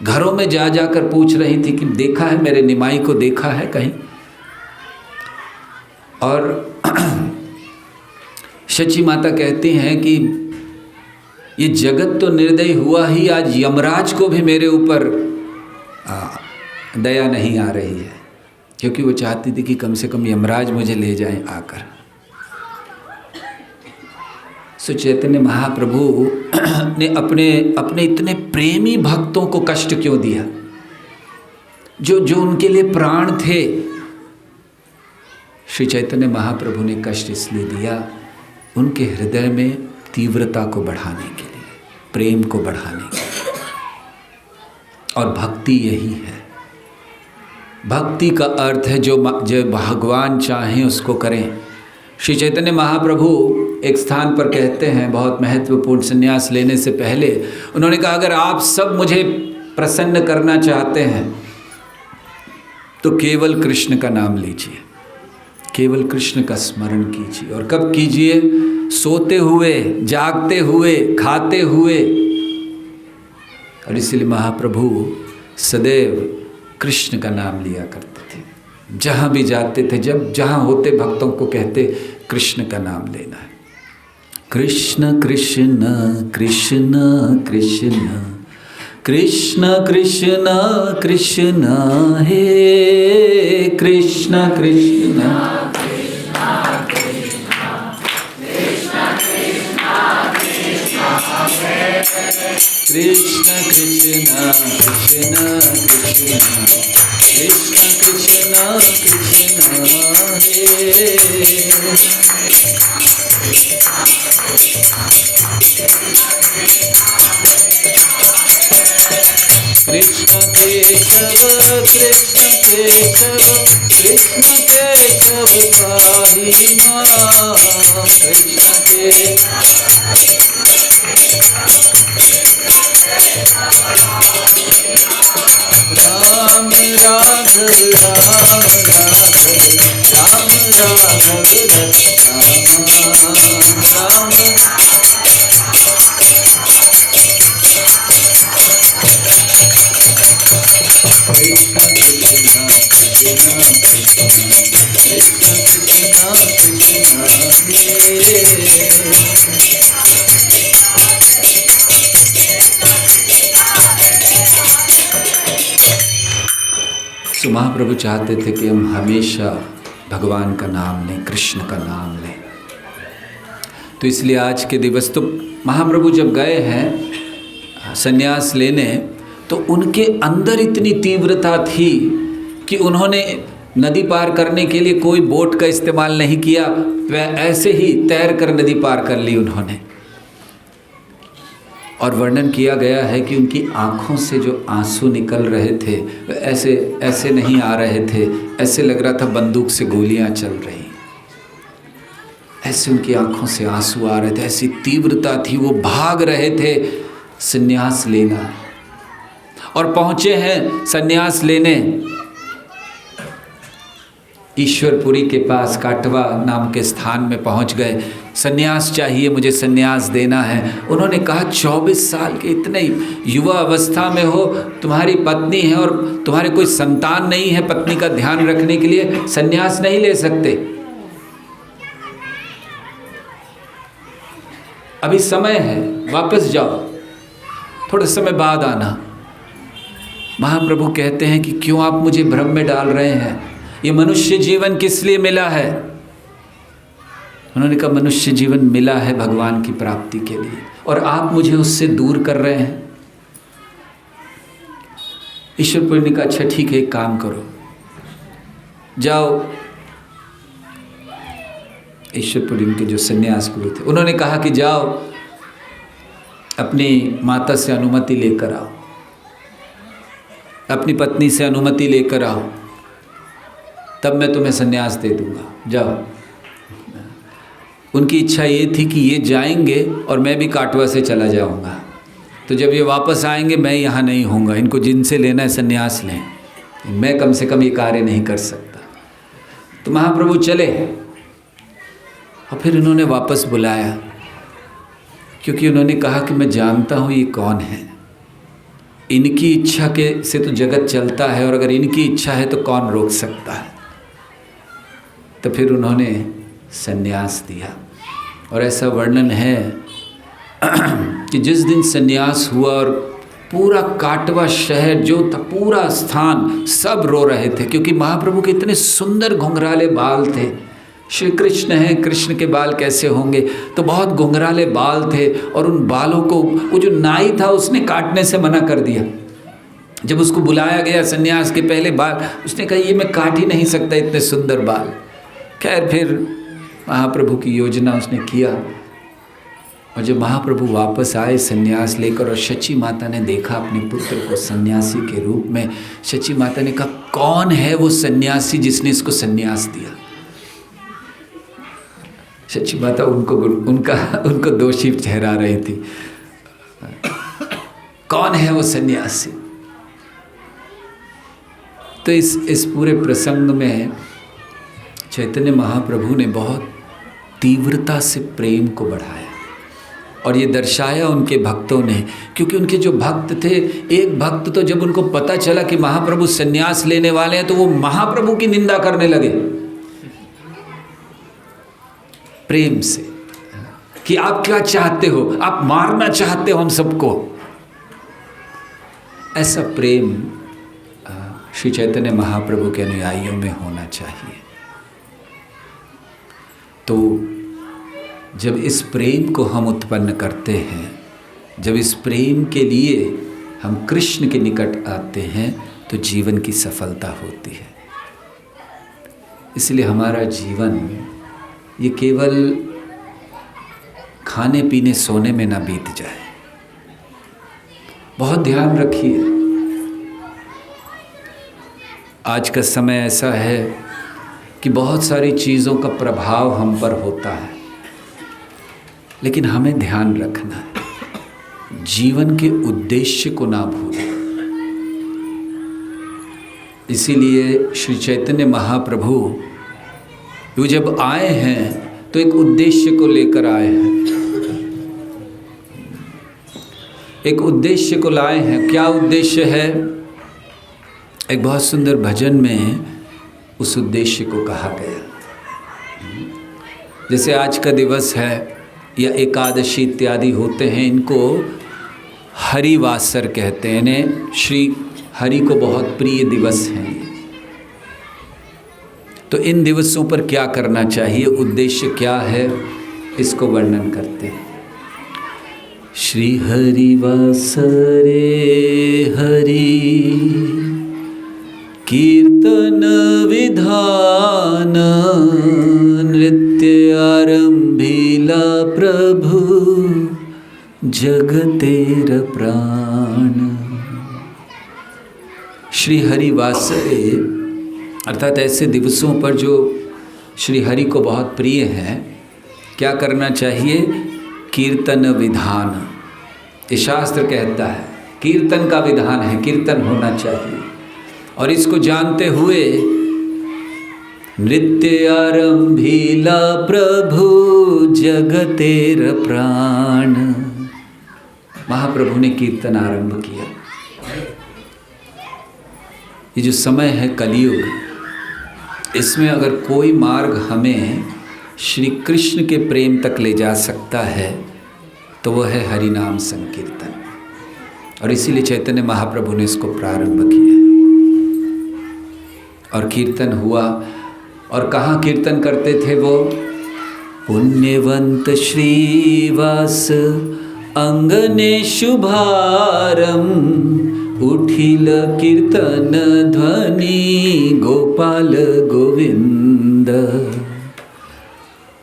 घरों में जा जाकर पूछ रही थी कि देखा है मेरे निमाई को, देखा है कहीं। और शची माता कहती हैं कि ये जगत तो निर्दयी हुआ ही, आज यमराज को भी मेरे ऊपर दया नहीं आ रही है, क्योंकि वो चाहती थी कि कम से कम यमराज मुझे ले जाएं आकर। सो चैतन्य महाप्रभु ने अपने इतने प्रेमी भक्तों को कष्ट क्यों दिया, जो उनके लिए प्राण थे। श्री चैतन्य महाप्रभु ने कष्ट इसलिए दिया, उनके हृदय में तीव्रता को बढ़ाने के लिए, प्रेम को बढ़ाने के लिए। और भक्ति यही है। भक्ति का अर्थ है जो भगवान चाहें उसको करें। श्री चैतन्य महाप्रभु एक स्थान पर कहते हैं, बहुत महत्वपूर्ण, संन्यास लेने से पहले उन्होंने कहा, अगर आप सब मुझे प्रसन्न करना चाहते हैं तो केवल कृष्ण का नाम लीजिए, केवल कृष्ण का स्मरण कीजिए। और कब कीजिए? सोते हुए, जागते हुए, खाते हुए। और इसलिए महाप्रभु सदैव कृष्ण का नाम लिया करते थे। जहाँ भी जाते थे, जहाँ होते भक्तों को कहते कृष्ण का नाम लेना है। कृष्ण कृष्ण कृष्ण कृष्ण कृष्ण कृष्ण कृष्ण हे कृष्ण कृष्ण कृष्ण कृष्ण कृष्ण कृष्ण कृष्ण कृष्ण हे कृष्ण केशव कृष्ण केशव कृष्ण केशव पाहि मां कृष्ण केशव राम राघव राम राघव राम तो महाप्रभु चाहते थे कि हम हमेशा भगवान का नाम लें, कृष्ण का नाम लें। तो इसलिए आज के दिवस तो महाप्रभु जब गए हैं संन्यास लेने, तो उनके अंदर इतनी तीव्रता थी कि उन्होंने नदी पार करने के लिए कोई बोट का इस्तेमाल नहीं किया, वह ऐसे ही तैर कर नदी पार कर ली उन्होंने। और वर्णन किया गया है कि उनकी आँखों से जो आंसू निकल रहे थे ऐसे ऐसे नहीं आ रहे थे, ऐसे लग रहा था बंदूक से गोलियां चल रही, ऐसे उनकी आंखों से आंसू आ रहे थे, ऐसी तीव्रता थी, वो भाग रहे थे संन्यास लेना। और पहुँचे हैं संन्यास लेने ईश्वरपुरी के पास, काटवा नाम के स्थान में पहुंच गए। संन्यास चाहिए, मुझे संन्यास देना है। उन्होंने कहा 24 साल के इतने युवा अवस्था में हो, तुम्हारी पत्नी है और तुम्हारे कोई संतान नहीं है पत्नी का ध्यान रखने के लिए, संन्यास नहीं ले सकते, अभी समय है, वापस जाओ, थोड़े समय बाद आना। महाप्रभु कहते हैं कि क्यों आप मुझे भ्रम में डाल रहे हैं, ये मनुष्य जीवन किस लिए मिला है? उन्होंने कहा मनुष्य जीवन मिला है भगवान की प्राप्ति के लिए, और आप मुझे उससे दूर कर रहे हैं। ईश्वरपुरी ने कहा अच्छा ठीक है, एक काम करो, जाओ। ईश्वरपुरी के जो सन्यास गुरु थे, उन्होंने कहा कि जाओ अपनी माता से अनुमति लेकर आओ, अपनी पत्नी से अनुमति लेकर आओ, तब मैं तुम्हें संन्यास दे दूंगा, जाओ। उनकी इच्छा ये थी कि ये जाएंगे और मैं भी काटवा से चला जाऊंगा, तो जब ये वापस आएंगे मैं यहाँ नहीं होऊंगा, इनको जिनसे लेना है संन्यास लें, मैं कम से कम ये कार्य नहीं कर सकता। तो महाप्रभु चले और फिर उन्होंने वापस बुलाया, क्योंकि उन्होंने कहा कि मैं जानता हूँ ये कौन है, इनकी इच्छा के से तो जगत चलता है, और अगर इनकी इच्छा है तो कौन रोक सकता है। तो फिर उन्होंने संन्यास दिया। और ऐसा वर्णन है कि जिस दिन संन्यास हुआ और पूरा काटवा शहर जो था, पूरा स्थान, सब रो रहे थे, क्योंकि महाप्रभु के इतने सुंदर घुंघराले बाल थे। श्री कृष्ण हैं, कृष्ण के बाल कैसे होंगे, तो बहुत घुंघराले बाल थे, और उन बालों को वो जो नाई था उसने काटने से मना कर दिया। जब उसको बुलाया गया संन्यास के पहले बाल, उसने कहा ये मैं काट ही नहीं सकता इतने सुंदर बाल। खैर फिर महाप्रभु की योजना उसने किया, और जब महाप्रभु वापस आए संन्यास लेकर, और शची माता ने देखा अपने पुत्र को सन्यासी के रूप में, शची माता ने कहा कौन है वो सन्यासी जिसने इसको संन्यास दिया। शची माता उनको दोषी ठहरा रही थी, कौन है वो सन्यासी। तो इस पूरे प्रसंग में चैतन्य महाप्रभु ने बहुत तीव्रता से प्रेम को बढ़ाया, और ये दर्शाया उनके भक्तों ने, क्योंकि उनके जो भक्त थे, एक भक्त तो जब उनको पता चला कि महाप्रभु संन्यास लेने वाले हैं, तो वो महाप्रभु की निंदा करने लगे प्रेम से, कि आप क्या चाहते हो, आप मारना चाहते हो हम सबको। ऐसा प्रेम श्री चैतन्य महाप्रभु के अनुयायियों में होना चाहिए। तो जब इस प्रेम को हम उत्पन्न करते हैं, जब इस प्रेम के लिए हम कृष्ण के निकट आते हैं, तो जीवन की सफलता होती है। इसलिए हमारा जीवन ये केवल खाने पीने सोने में ना बीत जाए। बहुत ध्यान रखिए, आज का समय ऐसा है कि बहुत सारी चीज़ों का प्रभाव हम पर होता है, लेकिन हमें ध्यान रखना है, जीवन के उद्देश्य को ना भूलें। इसीलिए श्री चैतन्य महाप्रभु वो जब आए हैं तो एक उद्देश्य को लेकर आए हैं, एक उद्देश्य को लाए हैं। क्या उद्देश्य है? एक बहुत सुंदर भजन में उस उद्देश्य को कहा गया। जैसे आज का दिवस है या एकादशी इत्यादि होते हैं, इनको हरिवासर कहते हैं। इन्हें श्री हरि को बहुत प्रिय दिवस हैं। तो इन दिवसों पर क्या करना चाहिए, उद्देश्य क्या है, इसको वर्णन करते हैं। श्री हरिवासरे हरि कीर्तन विधान नृत्य आरंभिला प्रभु जगतेर प्राण। श्री हरिवासरे अर्थात ऐसे दिवसों पर जो श्री हरि को बहुत प्रिय है, क्या करना चाहिए? कीर्तन विधान। ये शास्त्र कहता है कीर्तन का विधान है, कीर्तन होना चाहिए। और इसको जानते हुए नृत्य आरंभिला प्रभु जगतेर प्राण, महाप्रभु ने कीर्तन आरंभ किया। ये जो समय है कलियुग, इसमें अगर कोई मार्ग हमें श्री कृष्ण के प्रेम तक ले जा सकता है तो वह है हरि नाम संकीर्तन। और इसीलिए चैतन्य महाप्रभु ने इसको प्रारंभ किया और कीर्तन हुआ। और कहाँ कीर्तन करते थे वो? पुण्यवंत श्रीवास अंगने शुभारम उठिल कीर्तन ध्वनि गोपाल गोविंद।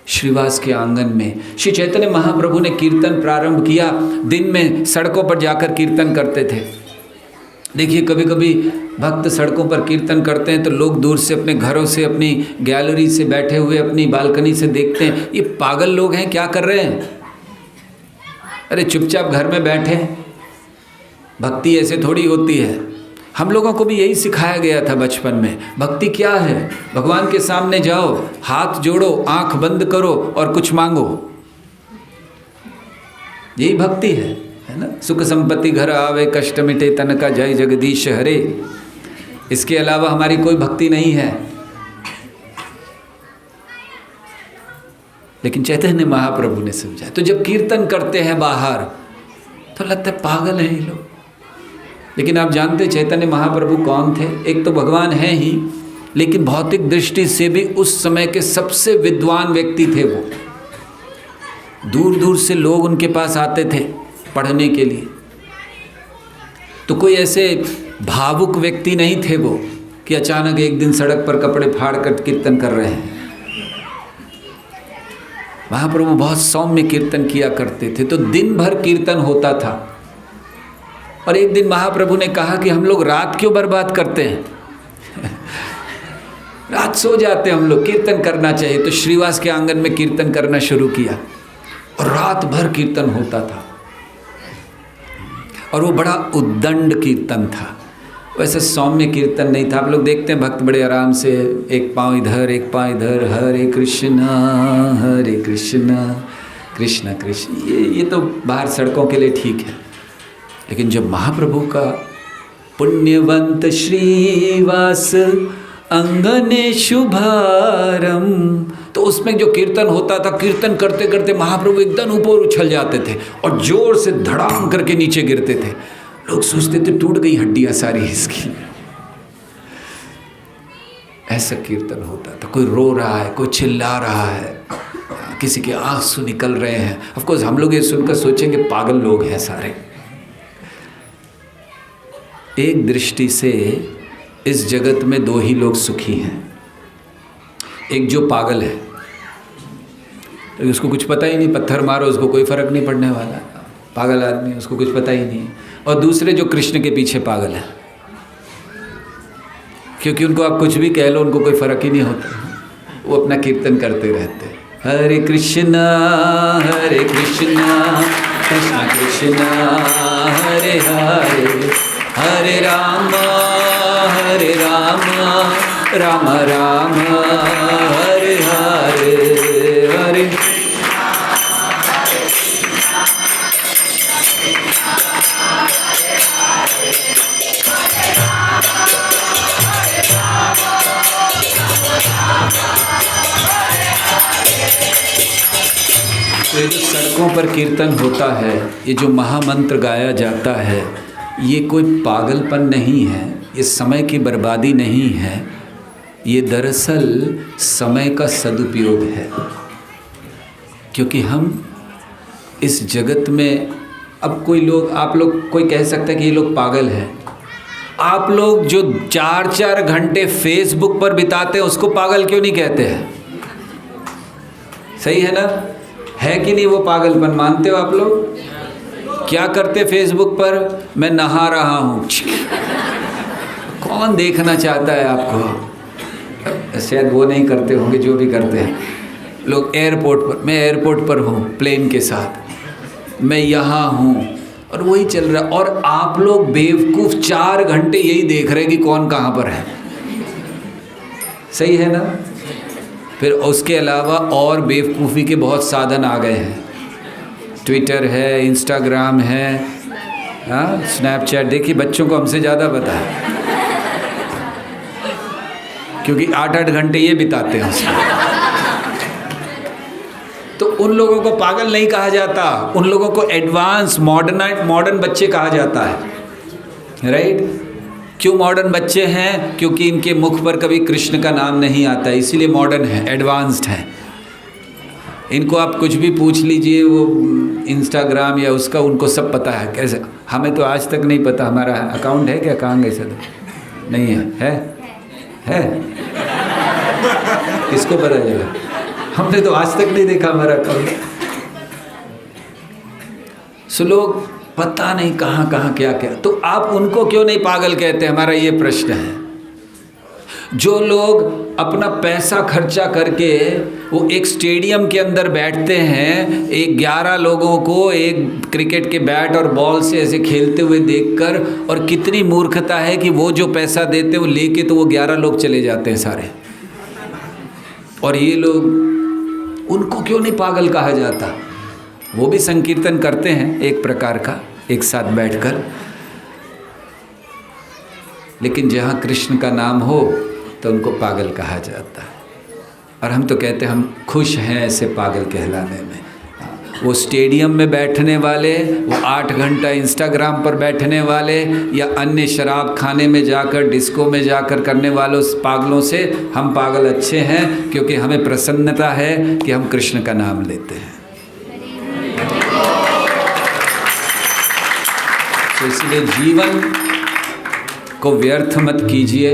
श्रीवास के आंगन में श्री चैतन्य महाप्रभु ने कीर्तन प्रारंभ किया। दिन में सड़कों पर जाकर कीर्तन करते थे। देखिए कभी कभी भक्त सड़कों पर कीर्तन करते हैं तो लोग दूर से अपने घरों से, अपनी गैलरी से बैठे हुए अपनी बालकनी से देखते हैं, ये पागल लोग हैं, क्या कर रहे हैं? अरे चुपचाप घर में बैठे। भक्ति ऐसे थोड़ी होती है। हम लोगों को भी यही सिखाया गया था बचपन में। भक्ति क्या है? भगवान के सामने जाओ, हाथ जोड़ो, आंख बंद करो और कुछ मांगो, यही भक्ति है ना। सुख संपत्ति घर आवे, कष्ट मिटे तन का, जय जगदीश हरे। इसके अलावा हमारी कोई भक्ति नहीं है। लेकिन चैतन्य महाप्रभु ने समझा। तो जब कीर्तन करते हैं बाहर तो लगता है पागल हैं ये लोग। लेकिन आप जानते चैतन्य महाप्रभु कौन थे? एक तो भगवान हैं ही, लेकिन भौतिक दृष्टि से भी उस समय के सबसे विद्वान व्यक्ति थे वो। दूर दूर से लोग उनके पास आते थे पढ़ने के लिए। तो कोई ऐसे भावुक व्यक्ति नहीं थे वो कि अचानक एक दिन सड़क पर कपड़े फाड़ कर कीर्तन कर रहे हैं। महाप्रभु बहुत सौम्य कीर्तन किया करते थे। तो दिन भर कीर्तन होता था। और एक दिन महाप्रभु ने कहा कि हम लोग रात क्यों बर्बाद करते हैं रात सो जाते हैं हम लोग, कीर्तन करना चाहिए। तो श्रीवास के आंगन में कीर्तन करना शुरू किया और रात भर कीर्तन होता था। और वो बड़ा उद्दंड कीर्तन था, वैसे सौम्य कीर्तन नहीं था। आप लोग देखते हैं भक्त बड़े आराम से एक पाँव इधर एक पाँव इधर, हरे कृष्णा कृष्ण कृष्ण, ये तो बाहर सड़कों के लिए ठीक है। लेकिन जब महाप्रभु का पुण्यवंत श्रीवास अंगने शुभारम, तो उसमें जो कीर्तन होता था, कीर्तन करते करते महाप्रभु एकदम ऊपर उछल जाते थे और जोर से धड़ाम करके नीचे गिरते थे। लोग सोचते थे टूट गई हड्डियां सारी इसकी। ऐसा कीर्तन होता था। कोई रो रहा है, कोई चिल्ला रहा है, किसी के आंसू निकल रहे हैं। ऑफ कोर्स हम लोग ये सुनकर सोचेंगे पागल लोग हैं सारे। एक दृष्टि से इस जगत में दो ही लोग सुखी हैं। एक जो पागल है, तो उसको कुछ पता ही नहीं, पत्थर मारो उसको कोई फर्क नहीं पड़ने वाला, पागल आदमी, उसको कुछ पता ही नहीं। और दूसरे जो कृष्ण के पीछे पागल है, क्योंकि उनको आप कुछ भी कह लो उनको कोई फर्क ही नहीं होता, वो अपना कीर्तन करते रहते। हरे कृष्णा कृष्ण कृष्ण हरे हरे, हरे राम राम राम हरे हरे, हरे तो ये जो सड़कों पर कीर्तन होता है, ये जो महामंत्र गाया जाता है, ये कोई पागलपन नहीं है, ये समय की बर्बादी नहीं है, ये दरअसल समय का सदुपयोग है। क्योंकि हम इस जगत में, अब कोई लोग, आप लोग कोई कह सकता है कि ये लोग पागल हैं। आप लोग जो 4-4 घंटे फेसबुक पर बिताते हैं उसको पागल क्यों नहीं कहते हैं? सही है ना? है कि नहीं? वो पागलपन मानते हो आप लोग? क्या करते फेसबुक पर? मैं नहा रहा हूँ। कौन देखना चाहता है आपको? शायद वो नहीं करते होंगे जो भी करते हैं लोग। एयरपोर्ट पर, मैं एयरपोर्ट पर हूँ प्लेन के साथ, मैं यहाँ हूँ और वही चल रहा। और आप लोग बेवकूफ़ 4 घंटे यही देख रहे हैं कि कौन कहाँ पर है। सही है ना? फिर उसके अलावा और बेवकूफ़ी के बहुत साधन आ गए हैं। ट्विटर है, इंस्टाग्राम है, हाँ, स्नैपचैट। देखिए बच्चों को हमसे ज़्यादा पता है, क्योंकि 8-8 घंटे ये बिताते हैं उसमें। तो उन लोगों को पागल नहीं कहा जाता, उन लोगों को एडवांस मॉडर्न बच्चे कहा जाता है। राइट? क्यों मॉडर्न बच्चे हैं? क्योंकि इनके मुख पर कभी कृष्ण का नाम नहीं आता, इसीलिए मॉडर्न है, एडवांस्ड है। इनको आप कुछ भी पूछ लीजिए, वो इंस्टाग्राम या उसका उनको सब पता है। कैसे? हमें तो आज तक नहीं पता हमारा अकाउंट है क्या, कहाँ गए? सर नहीं है? है? किसको पता चला? हमने तो आज तक नहीं देखा हमारा अकाउंट। सो लोग पता नहीं कहाँ कहाँ क्या क्या। तो आप उनको क्यों नहीं पागल कहते? हमारा ये प्रश्न है। जो लोग अपना पैसा खर्चा करके वो एक स्टेडियम के अंदर बैठते हैं, एक 11 लोगों को एक क्रिकेट के बैट और बॉल से ऐसे खेलते हुए देखकर, और कितनी मूर्खता है कि वो जो पैसा देते हैं वो लेके तो वो 11 लोग चले जाते हैं सारे। और ये लोग, उनको क्यों नहीं पागल कहा जाता? वो भी संकीर्तन करते हैं एक प्रकार का, एक साथ बैठकर। लेकिन जहाँ कृष्ण का नाम हो तो उनको पागल कहा जाता है। और हम तो कहते हैं हम खुश हैं ऐसे पागल कहलाने में। वो स्टेडियम में बैठने वाले, वो 8 घंटा इंस्टाग्राम पर बैठने वाले, या अन्य शराब खाने में जाकर, डिस्को में जाकर करने वालों पागलों से हम पागल अच्छे हैं, क्योंकि हमें प्रसन्नता है कि हम कृष्ण का नाम लेते हैं। तो इसलिए जीवन को व्यर्थ मत कीजिए।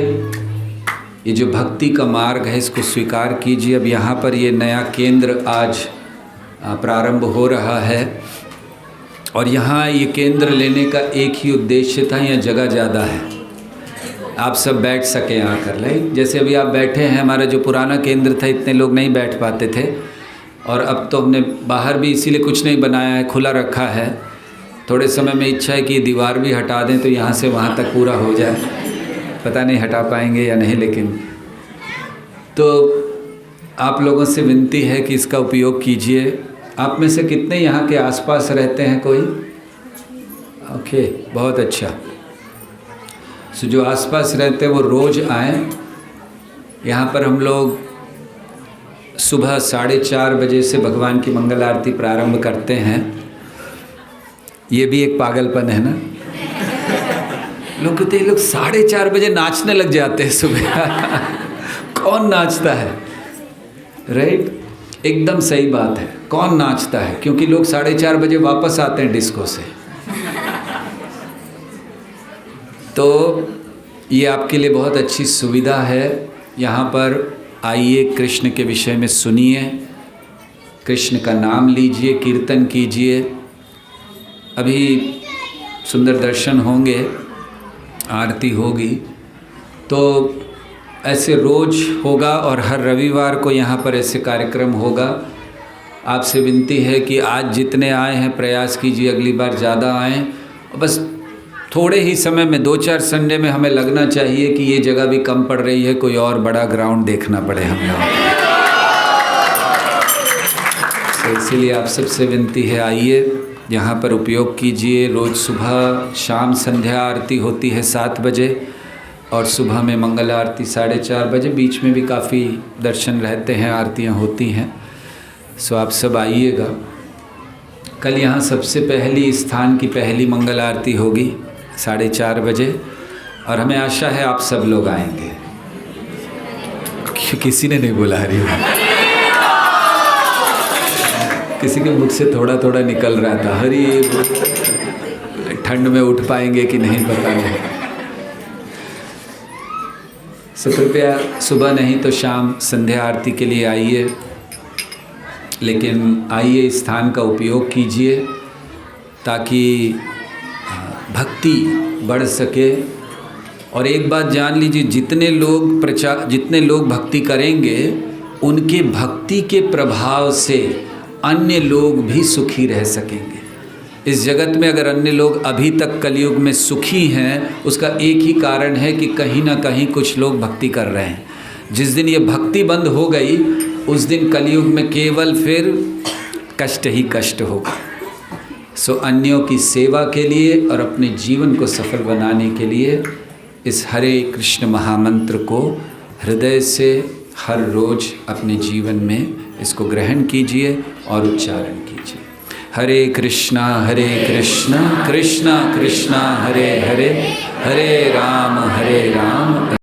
ये जो भक्ति का मार्ग है इसको स्वीकार कीजिए। अब यहाँ पर ये नया केंद्र आज प्रारंभ हो रहा है, और यहाँ ये केंद्र लेने का एक ही उद्देश्य था, यहाँ जगह ज़्यादा है, आप सब बैठ सकें आकर। लाइक जैसे अभी आप बैठे हैं, हमारा जो पुराना केंद्र था इतने लोग नहीं बैठ पाते थे, और अब तो हमने बाहर भी इसीलिए कुछ नहीं बनाया है, खुला रखा है। थोड़े समय में इच्छा है कि दीवार भी हटा दें तो यहाँ से वहाँ तक पूरा हो जाए। पता नहीं हटा पाएंगे या नहीं, लेकिन तो आप लोगों से विनती है कि इसका उपयोग कीजिए। आप में से कितने यहाँ के आसपास रहते हैं? कोई? ओके, बहुत अच्छा। सो जो आसपास रहते हैं वो रोज़ आएँ। यहाँ पर हम लोग सुबह 4:30 बजे से भगवान की मंगल आरती प्रारंभ करते हैं। ये भी एक पागलपन है ना? लोग कहते हैं लोग 4:30 बजे नाचने लग जाते हैं सुबह। कौन नाचता है? राइट? एकदम सही बात है, कौन नाचता है? क्योंकि लोग 4:30 बजे वापस आते हैं डिस्को से। तो ये आपके लिए बहुत अच्छी सुविधा है। यहाँ पर आइए, कृष्ण के विषय में सुनिए, कृष्ण का नाम लीजिए, कीर्तन कीजिए। अभी सुंदर दर्शन होंगे, आरती होगी, तो ऐसे रोज़ होगा, और हर रविवार को यहाँ पर ऐसे कार्यक्रम होगा। आपसे विनती है कि आज जितने आए हैं प्रयास कीजिए अगली बार ज़्यादा आएँ। बस थोड़े ही समय में 2-4 संडे में हमें लगना चाहिए कि ये जगह भी कम पड़ रही है, कोई और बड़ा ग्राउंड देखना पड़े हम लोग। तो इसीलिए आप सबसे विनती है, आइए यहाँ पर उपयोग कीजिए। रोज़ सुबह शाम संध्या आरती होती है 7 बजे और सुबह में मंगल आरती 4:30 बजे। बीच में भी काफ़ी दर्शन रहते हैं, आरतियाँ होती हैं। सो आप सब आइएगा। कल यहाँ सबसे पहली स्थान की पहली मंगल आरती होगी 4:30 बजे और हमें आशा है आप सब लोग आएंगे। किसी ने नहीं बुला रही है, किसी के मुख से थोड़ा थोड़ा निकल रहा था, हरी ठंड में उठ पाएंगे कि नहीं पता नहीं। सो कृपया सुबह नहीं तो शाम संध्या आरती के लिए आइए, लेकिन आइए स्थान का उपयोग कीजिए ताकि भक्ति बढ़ सके। और एक बात जान लीजिए, जितने लोग भक्ति करेंगे उनके भक्ति के प्रभाव से अन्य लोग भी सुखी रह सकेंगे। इस जगत में अगर अन्य लोग अभी तक कलयुग में सुखी हैं, उसका एक ही कारण है कि कहीं ना कहीं कुछ लोग भक्ति कर रहे हैं। जिस दिन ये भक्ति बंद हो गई उस दिन कलयुग में केवल फिर कष्ट ही कष्ट होगा। सो अन्यों की सेवा के लिए और अपने जीवन को सफल बनाने के लिए इस हरे कृष्ण महामंत्र को हृदय से हर रोज़ अपने जीवन में इसको ग्रहण कीजिए और उच्चारण कीजिए। हरे कृष्णा कृष्णा कृष्णा हरे हरे, हरे राम